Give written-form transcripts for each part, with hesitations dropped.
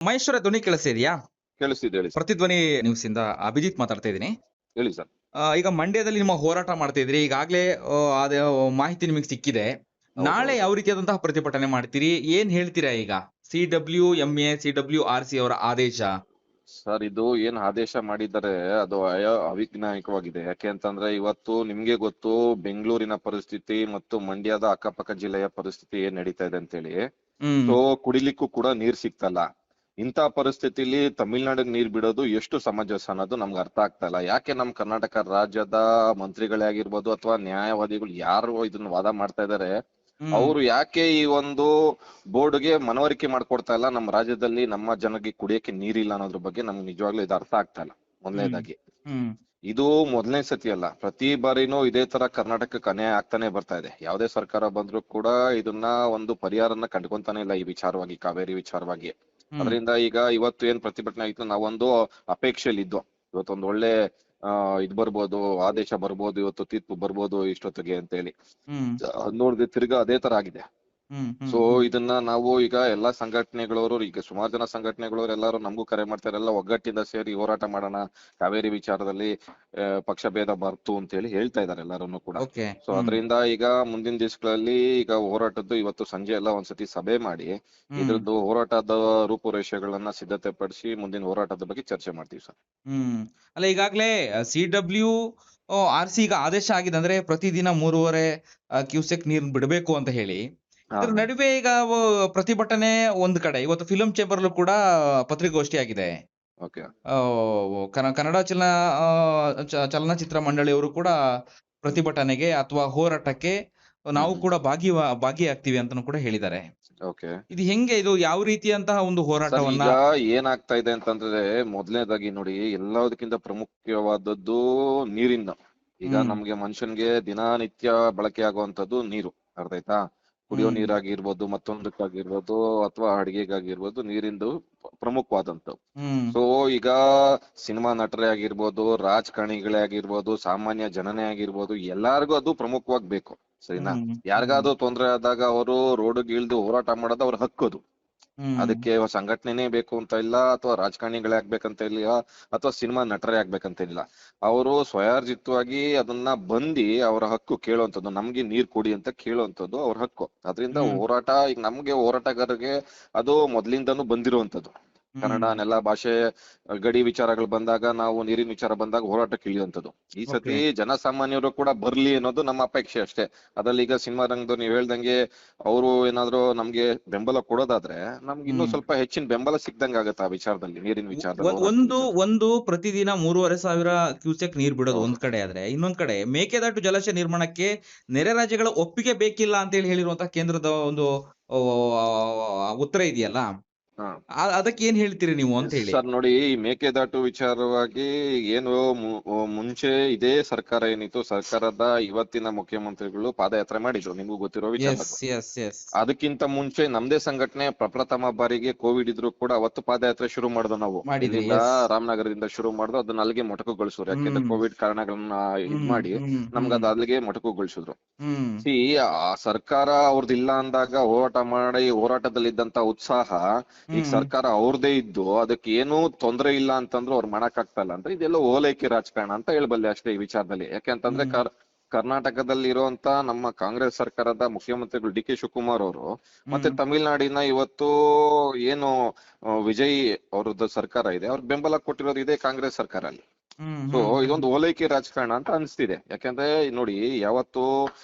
ಮಹೇಶ್ವರ ಧ್ವನಿ ಕೇಳಿಸ್ತಿದ್ಯಾ? ಕೇಳಿಸ್ತಿದೆ ಹೇಳಿ ಸರ್. ಪ್ರತಿಧ್ವನಿ ನ್ಯೂಸ್ ಇಂದ ಅಭಿಜಿತ್ ಮಾತಾಡ್ತಾ ಇದ್ದೀನಿ. ಹೇಳಿ ಸರ್. ಈಗ ಮಂಡ್ಯದಲ್ಲಿ ನಿಮ್ಮ ಹೋರಾಟ ಮಾಡ್ತಾ ಇದ್ರಿ. ಈಗಾಗಲೇ ಅದೇ ಮಾಹಿತಿ ನಿಮಗೆ ಸಿಕ್ಕಿದೆ. ಹೌದು, ನಾಳೆ ಹೌದು. ಯಾವ ರೀತಿಯಾದಂತಹ ಪ್ರತಿಭಟನೆ ಮಾಡ್ತೀರಿ? ಏನ್ ಹೇಳ್ತೀರಾ ಈಗ? CWMA CWRC ಅವರ ಆದೇಶ. ಸರ್ ಇದು ಏನ್ ಆದೇಶ ಮಾಡಿದ್ದಾರೆ ಅದು ಅವಿಜ್ಞಾನಿಕವಾಗಿದೆ. ಯಾಕೆ ಅಂತಂದ್ರೆ ಇವತ್ತು ನಿಮ್ಗೆ ಗೊತ್ತು ಬೆಂಗಳೂರಿನ ಪರಿಸ್ಥಿತಿ ಮತ್ತು ಮಂಡ್ಯದ ಅಕ್ಕಪಕ್ಕ ಜಿಲ್ಲೆಯ ಪರಿಸ್ಥಿತಿ ಏನ್ ನಡೀತಾ ಇದೆ ಅಂತೇಳಿ. ಹ್ಮ್ ಸೊ ಕುಡಿಲಿಕ್ಕೂ ಕೂಡ ನೀರ್ ಸಿಗ್ತಲ್ಲ. ಇಂತ ಪರಿಸ್ಥಿತಿಲಿ ತಮಿಳ್ನಾಡಿಗೆ ನೀರ್ ಬಿಡೋದು ಎಷ್ಟು ಸಮಂಜಸ ಅನ್ನೋದು ನಮ್ಗೆ ಅರ್ಥ ಆಗ್ತಾ ಇಲ್ಲ. ಯಾಕೆ ನಮ್ ಕರ್ನಾಟಕ ರಾಜ್ಯದ ಮಂತ್ರಿಗಳೇ ಆಗಿರ್ಬೋದು ಅಥವಾ ನ್ಯಾಯವಾದಿಗಳು ಯಾರು ಇದನ್ನ ವಾದ ಮಾಡ್ತಾ ಇದಾರೆ, ಹ್ಮ್ ಅವ್ರು ಯಾಕೆ ಈ ಒಂದು ಬೋರ್ಡ್ಗೆ ಮನವರಿಕೆ ಮಾಡ್ಕೊಡ್ತಾ ಇಲ್ಲ ನಮ್ಮ ರಾಜ್ಯದಲ್ಲಿ ನಮ್ಮ ಜನಕ್ಕೆ ಕುಡಿಯಕ್ಕೆ ನೀರಿಲ್ಲ ಅನ್ನೋದ್ರ ಬಗ್ಗೆ ನಮ್ಗೆ ನಿಜವಾಗ್ಲೂ ಇದು ಅರ್ಥ ಆಗ್ತಾ ಇಲ್ಲ. ಮೊದಲನೇದಾಗಿ ಹ್ಮ್ ಇದು ಮೊದಲನೇ ಸತಿ ಅಲ್ಲ, ಪ್ರತಿ ಬಾರಿನೂ ಇದೇ ತರ ಕರ್ನಾಟಕಕ್ಕೆ ಅನ್ಯಾಯ ಆಗ್ತಾನೆ ಬರ್ತಾ ಇದೆ. ಯಾವ್ದೇ ಸರ್ಕಾರ ಬಂದ್ರು ಕೂಡ ಇದನ್ನ ಒಂದು ಪರಿಹಾರನ ಕಂಡ್ಕೊಂತಾನೆ ಇಲ್ಲ ಈ ವಿಚಾರವಾಗಿ, ಕಾವೇರಿ ವಿಚಾರವಾಗಿ. ಅದರಿಂದ ಈಗ ಇವತ್ತು ಏನ್ ಪ್ರತಿಭಟನೆ ಆಯ್ತು, ನಾವೊಂದು ಅಪೇಕ್ಷೆಯಲ್ಲಿ ಇದ್ದು ಇವತ್ತೊಂದು ಒಳ್ಳೆ ಇದ್ ಬರ್ಬೋದು, ಆದೇಶ ಬರ್ಬೋದು, ಇವತ್ತು ತೀರ್ಪು ಬರ್ಬೋದು ಇಷ್ಟೊತ್ತಿಗೆ ಅಂತ ಹೇಳಿ ನೋಡಿದ್ರೆ ತಿರ್ಗಾ ಅದೇ ತರ ಆಗಿದೆ. ಸೊ ಇದನ್ನ ನಾವು ಈಗ ಎಲ್ಲಾ ಸಂಘಟನೆಗಳವರು, ಈಗ ಸುಮಾರು ಜನ ಸಂಘಟನೆಗಳವರು ಎಲ್ಲರೂ ನಮಗೂ ಕರೆ ಮಾಡ್ತಾರೆ, ಎಲ್ಲ ಒಗ್ಗಟ್ಟಿಂದ ಸೇರಿ ಹೋರಾಟ ಮಾಡೋಣ, ಕಾವೇರಿ ವಿಚಾರದಲ್ಲಿ ಪಕ್ಷ ಭೇದ ಬರ್ತು ಅಂತ ಹೇಳಿ ಹೇಳ್ತಾ ಇದಾರೆ ಎಲ್ಲರೂ ಕೂಡ. ಸೊ ಅದರಿಂದ ಈಗ ಮುಂದಿನ ದಿವಸಗಳಲ್ಲಿ ಈಗ ಹೋರಾಟದ್ದು ಇವತ್ತು ಸಂಜೆ ಎಲ್ಲ ಒಂದ್ಸತಿ ಸಭೆ ಮಾಡಿ ಇದ್ರದ್ದು ಹೋರಾಟದ ರೂಪುರೇಷೆಗಳನ್ನ ಸಿದ್ಧತೆ ಪಡಿಸಿ ಮುಂದಿನ ಹೋರಾಟದ ಬಗ್ಗೆ ಚರ್ಚೆ ಮಾಡ್ತೀವಿ ಸರ್. ಅಲ್ಲ, ಈಗಾಗಲೇ CWRC ಈಗ ಆದೇಶ ಆಗಿದೆ, ಅಂದ್ರೆ ಪ್ರತಿದಿನ 3.5 ಕ್ಯೂಸೆಕ್ ನೀರ್ ಬಿಡಬೇಕು ಅಂತ ಹೇಳಿ. ಇದ್ರ ನಡುವೆ ಈಗ ಪ್ರತಿಭಟನೆ ಒಂದ್ ಕಡೆ, ಇವತ್ತು ಫಿಲಂ ಚೇಂಬರ್ ಕೂಡ ಪತ್ರಿಕಾಗೋಷ್ಠಿ ಆಗಿದೆ. ಕನ್ನಡ ಚಲನಚಿತ್ರ ಮಂಡಳಿಯವರು ಕೂಡ ಪ್ರತಿಭಟನೆಗೆ ಅಥವಾ ಹೋರಾಟಕ್ಕೆ ನಾವು ಕೂಡ ಭಾಗಿಯಾಗ್ತೀವಿ ಅಂತ ಕೂಡ ಹೇಳಿದ್ದಾರೆ. ಇದು ಹೆಂಗೆ, ಇದು ಯಾವ ರೀತಿಯಂತಹ ಒಂದು ಹೋರಾಟವನ್ನ? ಈಗ ಏನಾಗ್ತಾ ಇದೆ ಅಂತಂದ್ರೆ, ಮೊದಲನೇದಾಗಿ ನೋಡಿ, ಎಲ್ಲದಕ್ಕಿಂತ ಪ್ರಮುಖವಾದದ್ದು ನೀರಿಂದ. ಈಗ ನಮ್ಗೆ ಮನುಷ್ಯನ್ಗೆ ದಿನನಿತ್ಯ ಬಳಕೆ ಆಗುವಂತದ್ದು ನೀರು, ಅರ್ಥ ಆಯ್ತಾ? ಕುಡಿಯೋ ನೀರಾಗಿರ್ಬೋದು, ಮತ್ತೊಂದಕ್ಕಾಗಿರ್ಬೋದು, ಅಥವಾ ಅಡಿಗೆಗಾಗಿರ್ಬೋದು, ನೀರಿಂದು ಪ್ರಮುಖವಾದಂತ. ಸೊ ಈಗ ಸಿನಿಮಾ ನಟರೇ ಆಗಿರ್ಬೋದು, ರಾಜಕಾರಣಿಗಳೇ ಆಗಿರ್ಬೋದು, ಸಾಮಾನ್ಯ ಜನನೇ ಆಗಿರ್ಬೋದು, ಎಲ್ಲಾರ್ಗು ಅದು ಪ್ರಮುಖವಾಗಿ ಬೇಕು. ಸರಿನಾ? ಯಾರಿಗಾದ್ರೂ ತೊಂದ್ರೆ ಆದಾಗ ಅವರು ರೋಡ್ಗೆ ಇಳಿದು ಹೋರಾಟ ಮಾಡೋದು ಅವ್ರ ಹಕ್ಕೋದು. ಅದಕ್ಕೆ ಸಂಘಟನೆನೇ ಬೇಕು ಅಂತ ಇಲ್ಲ, ಅಥವಾ ರಾಜಕಾರಣಿಗಳೇ ಆಗ್ಬೇಕಂತ ಇಲ್ಲ, ಅಥವಾ ಸಿನಿಮಾ ನಟರೇ ಆಗ್ಬೇಕಂತ ಇಲ್ಲ. ಅವರು ಸ್ವಯಾರ್ಜಿತವಾಗಿ ಅದನ್ನ ಬಂದಿ ಅವರ ಹಕ್ಕು ಕೇಳುವಂಥದ್ದು, ನಮ್ಗೆ ನೀರ್ ಕೊಡಿ ಅಂತ ಕೇಳುವಂಥದ್ದು ಅವ್ರ ಹಕ್ಕು. ಅದರಿಂದ ಹೋರಾಟ ಈಗ ನಮ್ಗೆ ಹೋರಾಟಗಾರರಿಗೆ ಅದು ಮೊದ್ಲಿಂದನೂ ಬಂದಿರುವಂತದ್ದು. ಕನ್ನಡ ನೆಲ ಭಾಷೆ ಗಡಿ ವಿಚಾರಗಳು ಬಂದಾಗ, ನಾವು ನೀರಿನ ವಿಚಾರ ಬಂದಾಗ ಹೋರಾಟಕ್ಕೆ ಇಳಿಯುವಂಥದ್ದು. ಈ ಸತಿ ಜನಸಾಮಾನ್ಯರು ಕೂಡ ಬರ್ಲಿ ಅನ್ನೋದು ನಮ್ಮ ಅಪೇಕ್ಷೆ ಅಷ್ಟೇ. ಅದ್ರಲ್ಲಿ ಈಗ ಸಿನಿಮಾ ರಂಗದವ್ರು ನೀವ್ ಹೇಳ್ದಂಗೆ ಅವರು ಏನಾದ್ರು ನಮ್ಗೆ ಬೆಂಬಲ ಕೊಡೋದಾದ್ರೆ ನಮ್ಗೆ ಇನ್ನೂ ಸ್ವಲ್ಪ ಹೆಚ್ಚಿನ ಬೆಂಬಲ ಸಿಕ್ದಂಗ ಆಗತ್ತೆ ಆ ವಿಚಾರದಲ್ಲಿ, ನೀರಿನ ವಿಚಾರದಲ್ಲಿ. ಒಂದು ಪ್ರತಿದಿನ 3,500 ಕ್ಯೂಸೆಕ್ ನೀರ್ ಬಿಡೋದು ಒಂದ್ ಕಡೆ ಆದ್ರೆ, ಇನ್ನೊಂದ್ ಕಡೆ ಮೇಕೆದಾಟು ಜಲಾಶಯ ನಿರ್ಮಾಣಕ್ಕೆ ನೆರೆ ರಾಜ್ಯಗಳ ಒಪ್ಪಿಗೆ ಬೇಕಿಲ್ಲ ಅಂತ ಹೇಳಿರುವಂತಹ ಕೇಂದ್ರದ ಒಂದು ಉತ್ತರ ಇದೆಯಲ್ಲ, ಅದಕ್ಕೆ ಏನ್ ಹೇಳ್ತೀರಿ ನೀವು ಅಂತ ಹೇಳಿ. ಸರ್ ನೋಡಿ, ಈ ಮೇಕೆದಾಟು ವಿಚಾರವಾಗಿ ಏನು ಮುಂಚೆ ಇದೇ ಸರ್ಕಾರ ಏನಿತ್ತು, ಸರ್ಕಾರದ ಇವತ್ತಿನ ಮುಖ್ಯಮಂತ್ರಿಗಳು ಪಾದಯಾತ್ರೆ ಮಾಡಿದ್ರು, ನಿಮ್ಗೂ ಗೊತ್ತಿರೋ ವಿಚಾರ. ಅದಕ್ಕಿಂತ ಮುಂಚೆ ನಮ್ದೇ ಸಂಘಟನೆ ಪ್ರಪ್ರಥಮ ಬಾರಿಗೆ ಕೋವಿಡ್ ಇದ್ರು ಕೂಡ ಅವತ್ತು ಪಾದಯಾತ್ರೆ ಶುರು ಮಾಡಿದ್ವು ನಾವು. ರಾಮನಗರದಿಂದ ಶುರು ಮಾಡಿದ್ರು, ಅದನ್ನ ಅಲ್ಲಿಗೆ ಮೊಟಕುಗೊಳಿಸಿದ್ರು. ಯಾಕೆಂದ್ರೆ ಕೋವಿಡ್ ಕಾರಣಗಳನ್ನ ಇದ್ ಮಾಡಿ ನಮ್ಗೆ ಅದ್ ಅಲ್ಲಿಗೆ ಮೊಟಕುಗೊಳಿಸಿದ್ರು. ಆ ಸರ್ಕಾರ ಅವ್ರದ್ದಿಲ್ಲ ಅಂದಾಗ ಹೋರಾಟ ಮಾಡಿ, ಹೋರಾಟದಲ್ಲಿದ್ದಂತ ಉತ್ಸಾಹ ಈಗ ಸರ್ಕಾರ ಅವ್ರದೇ ಇದ್ದು ಅದಕ್ಕೆ ಏನೂ ತೊಂದ್ರೆ ಇಲ್ಲ ಅಂತಂದ್ರು ಅವ್ರು ಮಾಡಕ್ ಆಗ್ತಾ ಇಲ್ಲ ಅಂದ್ರೆ ಇದೆಲ್ಲ ಓಲೈಕೆ ರಾಜಕಾರಣ ಅಂತ ಹೇಳ್ಬಲ್ಲೆ ಅಷ್ಟೇ ಈ ವಿಚಾರದಲ್ಲಿ. ಯಾಕೆಂತಂದ್ರೆ ಕರ್ನಾಟಕದಲ್ಲಿ ಇರುವಂತ ನಮ್ಮ ಕಾಂಗ್ರೆಸ್ ಸರ್ಕಾರದ ಮುಖ್ಯಮಂತ್ರಿಗಳು DK ಶಿವಕುಮಾರ್ ಅವರು ಮತ್ತೆ ತಮಿಳ್ನಾಡಿನ ಇವತ್ತು ಏನು ವಿಜಯ್ ಅವ್ರದ್ದು ಸರ್ಕಾರ ಇದೆ, ಅವ್ರ ಬೆಂಬಲ ಕೊಟ್ಟಿರೋದು ಇದೆ ಕಾಂಗ್ರೆಸ್ ಸರ್ಕಾರ ಅಲ್ಲಿ. ಸೊ ಇದೊಂದು ಓಲೈಕೆ ರಾಜಕಾರಣ ಅಂತ ಅನ್ಸ್ತಿದೆ. ಯಾಕಂದ್ರೆ ನೋಡಿ, ಯಾವತ್ತು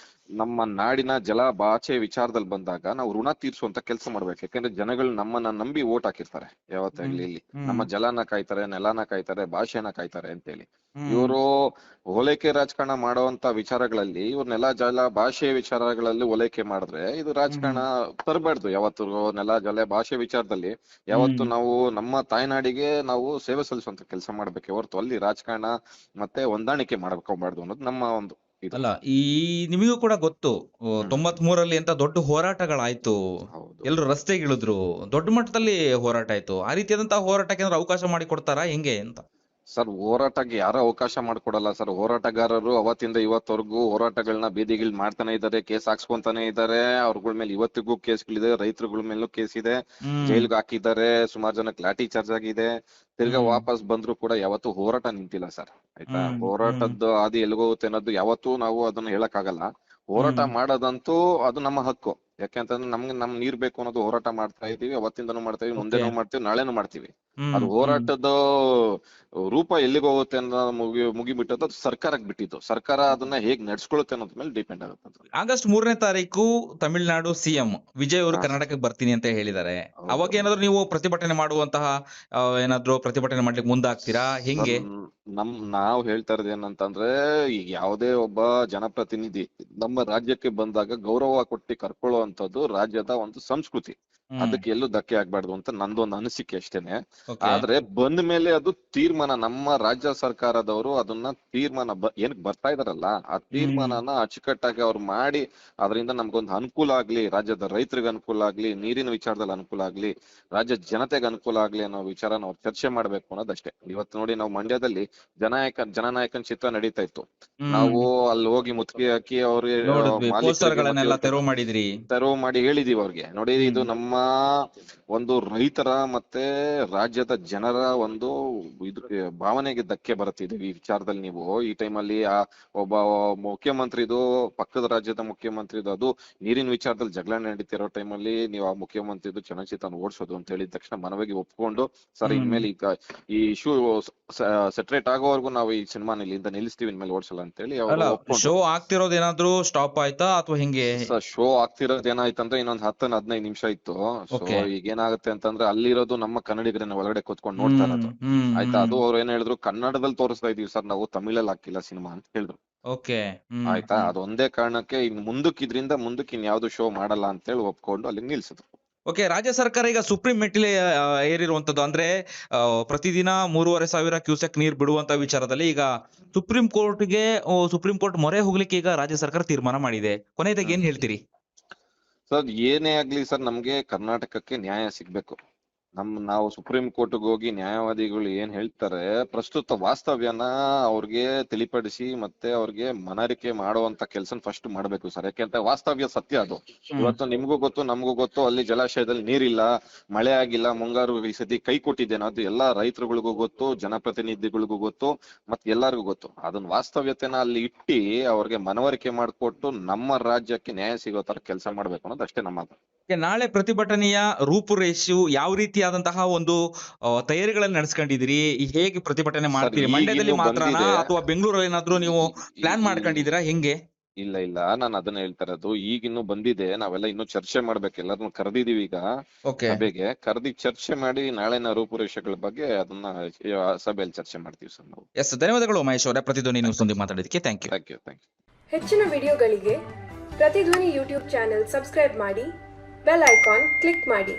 ನಮ್ಮ ನಾಡಿನ ಜಲ ಭಾಷೆ ವಿಚಾರದಲ್ಲಿ ಬಂದಾಗ ನಾವು ಋಣ ತೀರ್ಸುವಂತ ಕೆಲಸ ಮಾಡ್ಬೇಕು. ಯಾಕಂದ್ರೆ ಜನಗಳು ನಮ್ಮನ್ನ ನಂಬಿ ಓಟ್ ಹಾಕಿರ್ತಾರೆ. ಯಾವತ್ತಾಗ್ಲಿ ಇಲ್ಲಿ ನಮ್ಮ ಜಲನ ಕಾಯ್ತಾರೆ, ನೆಲನ ಕಾಯ್ತಾರೆ, ಭಾಷೆನ ಕಾಯ್ತಾರೆ ಅಂತೇಳಿ. ಇವರು ಓಲೈಕೆ ರಾಜಕಾರಣ ಮಾಡುವಂತ ವಿಚಾರಗಳಲ್ಲಿ, ಇವ್ರ ನೆಲ ಜಲ ಭಾಷೆ ವಿಚಾರಗಳಲ್ಲಿ ಓಲೈಕೆ ಮಾಡಿದ್ರೆ ಇದು ರಾಜಕಾರಣ ತರಬಾರ್ದು. ಯಾವತ್ತು ನೆಲ ಜಲ ಭಾಷೆ ವಿಚಾರದಲ್ಲಿ ಯಾವತ್ತು ನಾವು ನಮ್ಮ ತಾಯ್ನಾಡಿಗೆ ನಾವು ಸೇವೆ ಸಲ್ಲಿಸುವಂತ ಕೆಲಸ ಮಾಡ್ಬೇಕೆ ಹೊರತು ಅಲ್ಲಿ ರಾಜಕಾರಣ ಮತ್ತೆ ಹೊಂದಾಣಿಕೆ ಮಾಡ್ಕೋಬಾರ್ದು ಅನ್ನೋದು ನಮ್ಮ ಒಂದು. ಅಲ್ಲ, ಈ ನಿಮಗೂ ಕೂಡ ಗೊತ್ತು 93ರಲ್ಲಿ ಅಂತ ದೊಡ್ಡ ಹೋರಾಟಗಳಾಯ್ತು, ಎಲ್ರು ರಸ್ತೆಗಿಳಿದ್ರು, ದೊಡ್ಡ ಮಟ್ಟದಲ್ಲಿ ಹೋರಾಟ ಆಯ್ತು. ಆ ರೀತಿಯಾದಂತಹ ಹೋರಾಟಕ್ಕೆ ಏನಾದ್ರು ಅವಕಾಶ ಮಾಡಿ ಕೊಡ್ತಾರಾ ಹೆಂಗೆ ಅಂತ? ಸರ್ ಹೋರಾಟಕ್ಕೆ ಯಾರು ಅವಕಾಶ ಮಾಡ್ಕೊಡಲ್ಲ ಸರ್. ಹೋರಾಟಗಾರರು ಅವತ್ತಿಂದ ಇವತ್ತವರೆಗೂ ಹೋರಾಟಗಳನ್ನ ಬೀದಿಗಳು ಮಾಡ್ತಾನೆ ಇದ್ದಾರೆ, ಕೇಸ್ ಹಾಕ್ಸ್ಕೊಂತಾನೆ ಇದ್ದಾರೆ. ಅವ್ರಗಳ ಮೇಲೆ ಇವತ್ತಿಗೂ ಕೇಸ್ಗಳಿದೆ, ರೈತರುಗಳ ಮೇಲೂ ಕೇಸ್ ಇದೆ, ಜೈಲ್ಗೆ ಹಾಕಿದ್ದಾರೆ, ಸುಮಾರು ಜನಕ್ಕೆ ಲಾಠಿ ಚಾರ್ಜ್ ಆಗಿದೆ. ತಿರ್ಗಾ ವಾಪಸ್ ಬಂದ್ರು ಕೂಡ ಯಾವತ್ತೂ ಹೋರಾಟ ನಿಂತಿಲ್ಲ ಸರ್. ಆಯ್ತಾ, ಹೋರಾಟದ್ದು ಹಾದಿ ಎಲ್ಲಿಗೋಗುತ್ತೆ ಅನ್ನೋದು ಯಾವತ್ತೂ ನಾವು ಅದನ್ನ ಹೇಳಕ್ ಆಗಲ್ಲ. ಹೋರಾಟ ಮಾಡೋದಂತೂ ಅದು ನಮ್ಮ ಹಕ್ಕು. ಯಾಕೆಂತಂದ್ರೆ ನಮ್ಗೆ ನಮ್ ನೀರ್ ಬೇಕು ಅನ್ನೋದು ಹೋರಾಟ ಮಾಡ್ತಾ ಇದೀವಿ, ಅವತ್ತಿಂದನೂ ಮಾಡ್ತಾ ಇದೀವಿ, ಮುಂದೆನೂ ಮಾಡ್ತೀವಿ, ನಾಳೆನೂ ಮಾಡ್ತೀವಿ. ಅದು ಹೋರಾಟದ ರೂಪ ಎಲ್ಲಿಗೆ ಹೋಗುತ್ತೆ ಅನ್ನೋ ಮುಗಿಬಿಟ್ಟದ್ದು ಅದು ಸರ್ಕಾರಕ್ಕೆ ಬಿಟ್ಟಿದ್ದು. ಸರ್ಕಾರ ಅದನ್ನ ಹೇಗ್ ನಡ್ಸ್ಕೊಳುತ್ತೆ ಅನ್ನೋದ್ ಮೇಲೆ ಡಿಪೆಂಡ್ ಆಗುತ್ತೆ. ಆಗಸ್ಟ್ 3ನೇ ತಾರೀಕು ತಮಿಳುನಾಡು ಸಿಎಂ ವಿಜಯ್ ಅವರು ಕರ್ನಾಟಕಕ್ಕೆ ಬರ್ತೀನಿ ಅಂತ ಹೇಳಿದ್ದಾರೆ. ಅವಾಗ ಏನಾದ್ರು ನೀವು ಪ್ರತಿಭಟನೆ ಮಾಡುವಂತಹ ಏನಾದ್ರು ಪ್ರತಿಭಟನೆ ಮಾಡ್ಲಿಕ್ಕೆ ಮುಂದಾಗ್ತೀರಾ, ಹೆಂಗೆ? ನಾವ್ ಹೇಳ್ತಾ ಇರೋದು ಏನಂತಂದ್ರೆ, ಈಗ ಯಾವುದೇ ಒಬ್ಬ ಜನಪ್ರತಿನಿಧಿ ನಮ್ಮ ರಾಜ್ಯಕ್ಕೆ ಬಂದಾಗ ಗೌರವ ಕೊಟ್ಟು ಕರ್ಕೊಳ್ಳುವಂತದ್ದು ರಾಜ್ಯದ ಒಂದು ಸಂಸ್ಕೃತಿ. ಅದಕ್ಕೆ ಎಲ್ಲೂ ಧಕ್ಕೆ ಆಗ್ಬಾರ್ದು ಅಂತ ನಂದೊಂದು ಅನಿಸಿಕೆ ಅಷ್ಟೇನೆ. ಆದ್ರೆ ಬಂದ ಮೇಲೆ ಅದು ತೀರ್ಮಾನ ನಮ್ಮ ರಾಜ್ಯ ಸರ್ಕಾರದವರು ಅದನ್ನ ತೀರ್ಮಾನ ಏನಕ್ ಬರ್ತಾ ಇದಾರಲ್ಲ ಆ ತೀರ್ಮಾನನ ಅಚ್ಚುಕಟ್ಟಾಗಿ ಅವ್ರು ಮಾಡಿ ಅದರಿಂದ ನಮ್ಗೊಂದು ಅನುಕೂಲ ಆಗ್ಲಿ, ರಾಜ್ಯದ ರೈತರಿಗೆ ಅನುಕೂಲ ಆಗ್ಲಿ, ನೀರಿನ ವಿಚಾರದಲ್ಲಿ ಅನುಕೂಲ ಆಗ್ಲಿ, ರಾಜ್ಯದ ಜನತೆಗೆ ಅನುಕೂಲ ಆಗ್ಲಿ ಅನ್ನೋ ವಿಚಾರನ ಅವ್ರು ಚರ್ಚೆ ಮಾಡ್ಬೇಕು ಅನ್ನೋದಷ್ಟೇ. ಇವತ್ತು ನೋಡಿ, ನಾವು ಮಂಡ್ಯದಲ್ಲಿ ಜನನಾಯಕನ್ ಚಿತ್ರ ನಡೀತಾ ಇತ್ತು. ನಾವು ಅಲ್ಲಿ ಹೋಗಿ ಮುತ್ತಿಗೆ ಹಾಕಿ ಅವ್ರಿಗೆ ತೆರವು ಮಾಡಿ ಹೇಳಿದೀವಿ ಅವ್ರಿಗೆ, ನೋಡಿ ಇದು ನಮ್ಮ ಒಂದು ರೈತರ ಮತ್ತೆ ರಾಜ್ಯದ ಜನರ ಒಂದು ಭಾವನೆಗೆ ಧಕ್ಕೆ ಬರುತ್ತಿದೆ ಈ ವಿಚಾರದಲ್ಲಿ. ನೀವು ಈ ಟೈಮಲ್ಲಿ ಒಬ್ಬ ಮುಖ್ಯಮಂತ್ರಿದು, ಪಕ್ಕದ ರಾಜ್ಯದ ಮುಖ್ಯಮಂತ್ರಿದು, ಅದು ನೀರಿನ ವಿಚಾರದಲ್ಲಿ ಜಗಳ ನಡೀತಿರೋ ಟೈಮಲ್ಲಿ ನೀವು ಆ ಮುಖ್ಯಮಂತ್ರಿದು ಚಲನಚಿತ್ರ ಓಡಿಸೋದು ಅಂತ ಹೇಳಿದ ತಕ್ಷಣ ಮನವಿಗೆ ಒಪ್ಕೊಂಡು, ಸರ್ ಇನ್ಮೇಲೆ ಈಗ ಈ ಇಶ್ಯೂ ಸೆಟ್ರೇಟ್ ಆಗೋವರೆಗೂ ನಾವು ಈ ಸಿನಿಮಾನ ಇಲ್ಲಿಂದ ನಿಲ್ಲಿಸ್ತೀವಿ, ಇನ್ಮೇಲೆ ಓಡಿಸಲ್ಲ ಅಂತ ಹೇಳಿ ಶೋ ಆಗ್ತಿರೋದೇನಾದ್ರೂ ಸ್ಟಾಪ್ ಆಯ್ತಾ ಅಥವಾ ಹೆಂಗೆ? ಶೋ ಆಗ್ತಿರೋದ್ ಏನಾಯ್ತಂದ್ರೆ ಇನ್ನೊಂದ್ 10-15 ನಿಮಿಷ ಇತ್ತು. ಸೊ ಈಗ ಏನಾಗುತ್ತೆ ಅಂತಂದ್ರೆ ಅಲ್ಲಿರೋದು ನಮ್ಮ ಕನ್ನಡಿಗರನ್ನ ಒಳಗಡೆ ಕೂತ್ಕೊಂಡು ನೋಡ್ತಾ ಇರೋದು. ಆಯ್ತಾ, ಅದು ಅವ್ರು ಏನ್ ಹೇಳಿದ್ರು, ಕನ್ನಡದಲ್ಲಿ ತೋರಿಸ್ತಾ ಇದೀವಿ ಸರ್ ನಾವು, ತಮಿಳಲ್ಲಿ ಹಾಕಿಲ್ಲ ಸಿನಿಮಾ ಅಂತ ಹೇಳಿದ್ರು. ಆಯ್ತಾ, ಅದೊಂದೇ ಕಾರಣಕ್ಕೆ ಇನ್ ಇದರಿಂದ ಮುಂದಕ್ಕೆ ಇನ್ಯಾವ್ದು ಶೋ ಮಾಡಲ್ಲ ಅಂತ ಹೇಳಿ ಒಪ್ಕೊಂಡು ಅಲ್ಲಿ ನಿಲ್ಸಿದ್ರು. ರಾಜ್ಯ ಸರ್ಕಾರ ಈಗ ಸುಪ್ರೀಂ ಮೆಟ್ಟಿಲೆ ಏರಿರುವಂತದ್ದು, ಅಂದ್ರೆ ಪ್ರತಿದಿನ 3,500 ಕ್ಯೂಸೆಕ್ ನೀರ್ ಬಿಡುವಂತ ವಿಚಾರದಲ್ಲಿ ಈಗ ಸುಪ್ರೀಂ ಕೋರ್ಟ್ ಮೊರೆ ಹೋಗ್ಲಿಕ್ಕೆ ಈಗ ರಾಜ್ಯ ಸರ್ಕಾರ ತೀರ್ಮಾನ ಮಾಡಿದೆ. ಕೊನೆಯದಾಗಿ ಏನ್ ಹೇಳ್ತೀರಿ? ಸರ್ ಏನೇ ಆಗ್ಲಿ ಸರ್, ನಮ್ಗೆ ಕರ್ನಾಟಕಕ್ಕೆ ನ್ಯಾಯ ಸಿಗ್ಬೇಕು. ನಾವು ಸುಪ್ರೀಂ ಕೋರ್ಟ್ಗೆ ಹೋಗಿ ನ್ಯಾಯವಾದಿಗಳು ಏನ್ ಹೇಳ್ತಾರೆ, ಪ್ರಸ್ತುತ ವಾಸ್ತವ್ಯನ ಅವ್ರಿಗೆ ತಿಳಿಪಡಿಸಿ ಮತ್ತೆ ಅವ್ರಿಗೆ ಮನವರಿಕೆ ಮಾಡುವಂತ ಕೆಲಸ ಫಸ್ಟ್ ಮಾಡ್ಬೇಕು ಸರ್. ಯಾಕೆಂತ ವಾಸ್ತವ್ಯ ಸತ್ಯ ಅದು. ಇವತ್ತು ನಿಮ್ಗೂ ಗೊತ್ತು, ನಮ್ಗೂ ಗೊತ್ತು, ಅಲ್ಲಿ ಜಲಾಶಯದಲ್ಲಿ ನೀರಿಲ್ಲ, ಮಳೆ ಆಗಿಲ್ಲ, ಮುಂಗಾರು ಈ ಸತಿ ಕೈ ಕೊಟ್ಟಿದ್ದೇನೆ, ಅದು ಎಲ್ಲಾ ರೈತರುಗಳಿಗೂ ಗೊತ್ತು, ಜನಪ್ರತಿನಿಧಿಗಳಿಗೂ ಗೊತ್ತು, ಮತ್ತೆ ಎಲ್ಲರಿಗೂ ಗೊತ್ತು. ಅದನ್ನ ವಾಸ್ತವ್ಯತೆನ ಅಲ್ಲಿ ಇಟ್ಟಿ ಅವ್ರಿಗೆ ಮನವರಿಕೆ ಮಾಡಿಕೊಟ್ಟು ನಮ್ಮ ರಾಜ್ಯಕ್ಕೆ ನ್ಯಾಯ ಸಿಗೋ ತರ ಕೆಲಸ ಮಾಡ್ಬೇಕು ಅನ್ನೋದು ಅಷ್ಟೇ ನಮ್ಮ. ನಾಳೆ ಪ್ರತಿಭಟನೆಯ ರೂಪುರೇಷೆ ಯಾವ ರೀತಿಯಾದಂತಹ ಒಂದು ತಯಾರಿಗಳನ್ನು ನಡೆಸ್ಕೊಂಡಿದ್ದೀರಿ? ಹೇಗೆ ಪ್ರತಿಭಟನೆ ಮಾಡ್ತೀರಿ? ಮಂಡ್ಯದಲ್ಲಿ ಮಾತ್ರನಾ ಅಥವಾ ಬೆಂಗಳೂರಲ್ಲಿ ಏನಾದ್ರು ನೀವು ಪ್ಲಾನ್ ಮಾಡ್ಕೊಂಡಿದ್ದೀರಾ, ಹೆಂಗೆ? ಇಲ್ಲ, ನಾನು ಅದನ್ನ ಹೇಳ್ತಾ ಇರೋದು. ಈಗಿನ್ನು ಬಂದಿದೆ, ನಾವೆಲ್ಲ ಇನ್ನು ಚರ್ಚೆ ಮಾಡ್ಬೇಕು, ಎಲ್ಲರನ್ನು ಕರೆದಿದೀವಿ ಈಗ ಸಭೆಗೆ. ಕರೆದಿ ಚರ್ಚೆ ಮಾಡಿ ನಾಳೆನ ರೂಪುರೇಷೆಗಳ ಬಗ್ಗೆ ಅದನ್ನ ಸಭೆಯಲ್ಲಿ ಚರ್ಚೆ ಮಾಡ್ತೀವಿ ಸರ್ ನಾವು. ಧನ್ಯವಾದಗಳು ಮಹೇಶ್ ಅವರೇ, ಪ್ರತಿಧ್ವನಿ ನ್ಯೂಸ್ ನೊಂದಿಗೆ ಮಾತಾಡೋದಕ್ಕೆ ಥ್ಯಾಂಕ್ ಯು. ಹೆಚ್ಚಿನ ವಿಡಿಯೋಗಳಿಗೆ ಪ್ರತಿಧ್ವನಿ ಯೂಟ್ಯೂಬ್ ಚಾನೆಲ್ ಸಬ್ಸ್ಕ್ರೈಬ್ ಮಾಡಿ, ಬೆಲ್ ಐಕಾನ್ ಕ್ಲಿಕ್ ಮಾಡಿ.